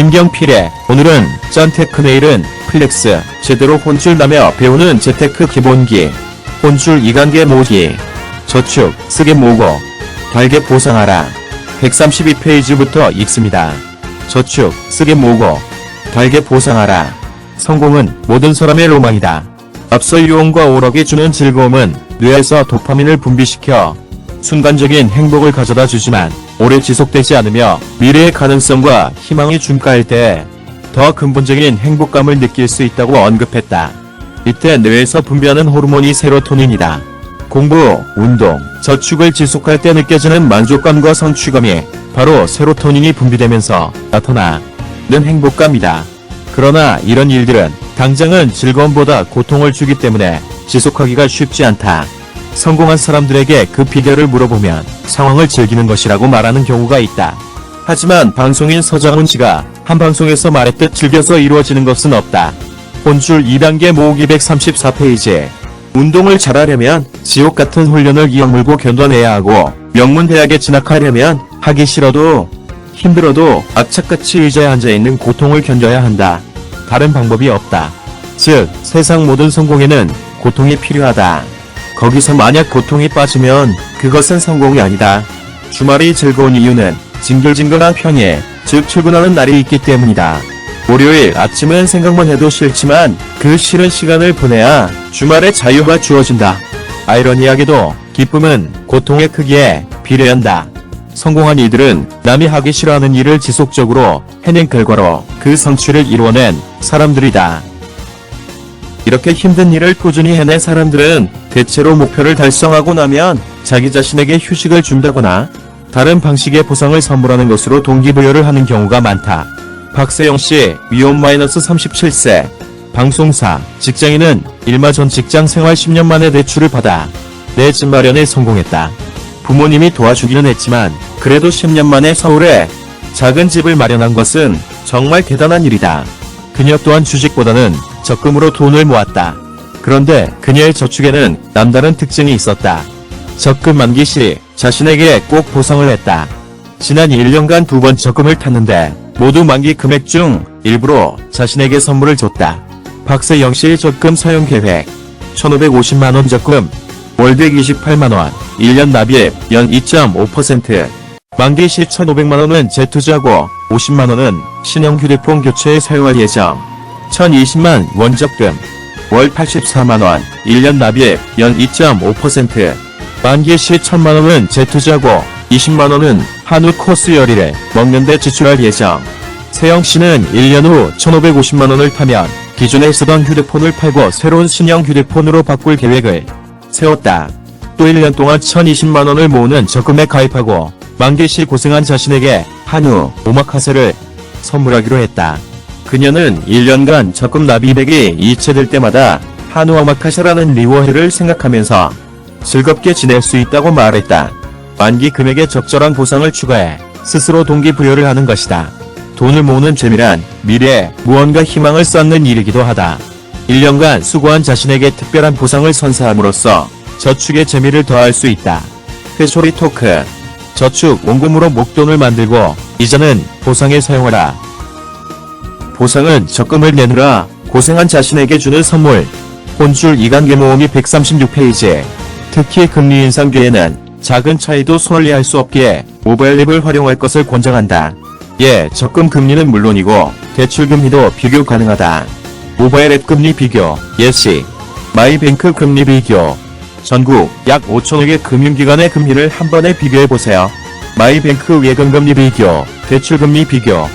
김경필의 오늘은 짠테크 내일은 플렉스 제대로 혼쭐나며 배우는 재테크 기본기 혼쭐 2단계 모으기 저축 쓰게 모으고 달게 보상하라 132페이지부터 읽습니다. 저축 쓰게 모으고 달게 보상하라. 성공은 모든 사람의 로망이다. 앞서 유언과 오락이 주는 즐거움은 뇌에서 도파민을 분비시켜 순간적인 행복을 가져다 주지만 오래 지속되지 않으며 미래의 가능성과 희망이 중가할 때 더 근본적인 행복감을 느낄 수 있다고 언급했다. 이때 뇌에서 분비하는 호르몬이 세로토닌이다. 공부, 운동, 저축을 지속할 때 느껴지는 만족감과 성취감이 바로 세로토닌이 분비되면서 나타나는 행복감이다. 그러나 이런 일들은 당장은 즐거움보다 고통을 주기 때문에 지속하기가 쉽지 않다. 성공한 사람들에게 그 비결을 물어보면 상황을 즐기는 것이라고 말하는 경우가 있다. 하지만 방송인 서장훈 씨가 한 방송에서 말했듯 즐겨서 이루어지는 것은 없다. 혼쭐 2단계 모으기 134페이지. 운동을 잘하려면 지옥 같은 훈련을 이악물고 견뎌내야 하고 명문대학에 진학하려면 하기 싫어도 힘들어도 악착같이 의자에 앉아있는 고통을 견뎌야 한다. 다른 방법이 없다. 즉 세상 모든 성공에는 고통이 필요하다. 거기서 만약 고통이 빠지면 그것은 성공이 아니다. 주말이 즐거운 이유는 징글징글한 평일, 즉 출근하는 날이 있기 때문이다. 월요일 아침은 생각만 해도 싫지만 그 싫은 시간을 보내야 주말에 자유가 주어진다. 아이러니하게도 기쁨은 고통의 크기에 비례한다. 성공한 이들은 남이 하기 싫어하는 일을 지속적으로 해낸 결과로 그 성취를 이루어낸 사람들이다. 이렇게 힘든 일을 꾸준히 해낸 사람들은 대체로 목표를 달성하고 나면 자기 자신에게 휴식을 준다거나 다른 방식의 보상을 선물하는 것으로 동기부여를 하는 경우가 많다. 박세영씨, 위험 -37세. 방송사, 직장인은 일마 전 직장 생활 10년 만에 대출을 받아 내 집 마련에 성공했다. 부모님이 도와주기는 했지만 그래도 10년 만에 서울에 작은 집을 마련한 것은 정말 대단한 일이다. 그녀 또한 주식보다는 적금으로 돈을 모았다. 그런데 그녀의 저축에는 남다른 특징이 있었다. 적금 만기 시 자신에게 꼭 보상을 했다. 지난 1년간 2번 적금을 탔는데 모두 만기 금액 중 일부로 자신에게 선물을 줬다. 박세영씨의 적금 사용 계획 1,550만원 적금 월 128만원 1년 납입 연 2.5% 만기 시 1,500만원은 재투자하고 50만원은 신형 휴대폰 교체에 사용할 예정. 1,020만 원 적금 월 84만원 1년 납입 연 2.5% 만기 시 1,000만원은 재투자하고 20만원은 한우 코스 요리를 먹는데 지출할 예정. 세영씨는 1년 후 1,550만원을 타면 기존에 쓰던 휴대폰을 팔고 새로운 신형 휴대폰으로 바꿀 계획을 세웠다. 또 1년 동안 1,020만원을 모으는 적금에 가입하고 만기 시 고생한 자신에게 한우 오마카세를 선물하기로 했다. 그녀는 1년간 적금 납입액이 이체될 때마다 한우 오마카세라는 리워해를 생각하면서 즐겁게 지낼 수 있다고 말했다. 만기 금액에 적절한 보상을 추가해 스스로 동기부여를 하는 것이다. 돈을 모으는 재미란 미래에 무언가 희망을 쌓는 일이기도 하다. 1년간 수고한 자신에게 특별한 보상을 선사함으로써 저축의 재미를 더할 수 있다. 회초리 토크. 저축 원금으로 목돈을 만들고 이자는 보상에 사용하라. 보상은 적금을 내느라 고생한 자신에게 주는 선물. 혼쭐 2단계 모으기 136페이지. 특히 금리 인상 뒤에는 작은 차이도 손해할 수 없기에 모바일 앱을 활용할 것을 권장한다. 적금 금리는 물론이고 대출 금리도 비교 가능하다. 모바일 앱 금리 비교, 예시, 마이뱅크 금리 비교. 전국 약 5천여 개 금융기관의 금리를 한 번에 비교해보세요. 마이뱅크 예금금리 비교, 대출금리 비교.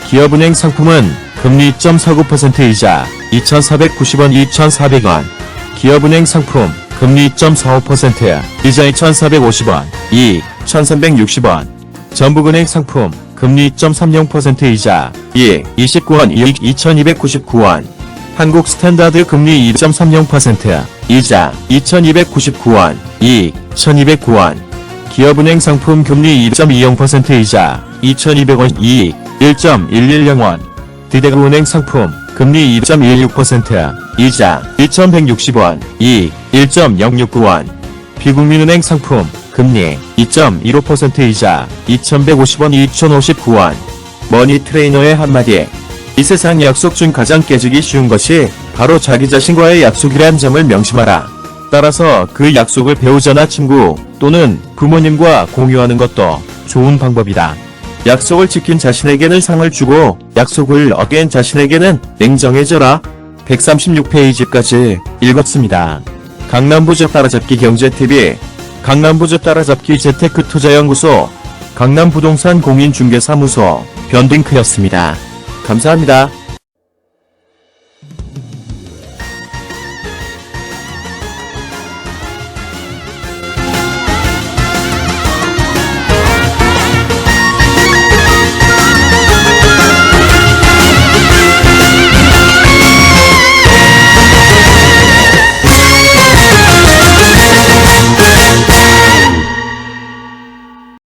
기업은행 상품은 금리 2.49% 이자 2,490원 2,400원. 기업은행 상품 금리 2.45% 이자 2,450원 이익 1,360원. 전북은행 상품 금리 2.30% 이자 이익 29원 이익 2,299원. 한국 스탠다드 금리 2.30% 이자 2,299원 이익 1,209원. 기업은행 상품 금리 2.20% 이자 2,200원 이익 1.110원. 디대구은행 상품 금리 2.16% 이자 2,160원 이익 1.069원. 비국민은행 상품 금리 2.15% 이자 2,150원 2,059원. 머니 트레이너의 한마디. 이 세상 약속 중 가장 깨지기 쉬운 것이 바로 자기 자신과의 약속이란 점을 명심하라. 따라서 그 약속을 배우자나 친구 또는 부모님과 공유하는 것도 좋은 방법이다. 약속을 지킨 자신에게는 상을 주고 약속을 어긴 자신에게는 냉정해져라. 136페이지까지 읽었습니다. 강남부자 따라잡기 경제TV, 강남부자 따라잡기 재테크투자연구소, 강남부동산 공인중개사무소 변딩크였습니다. 감사합니다.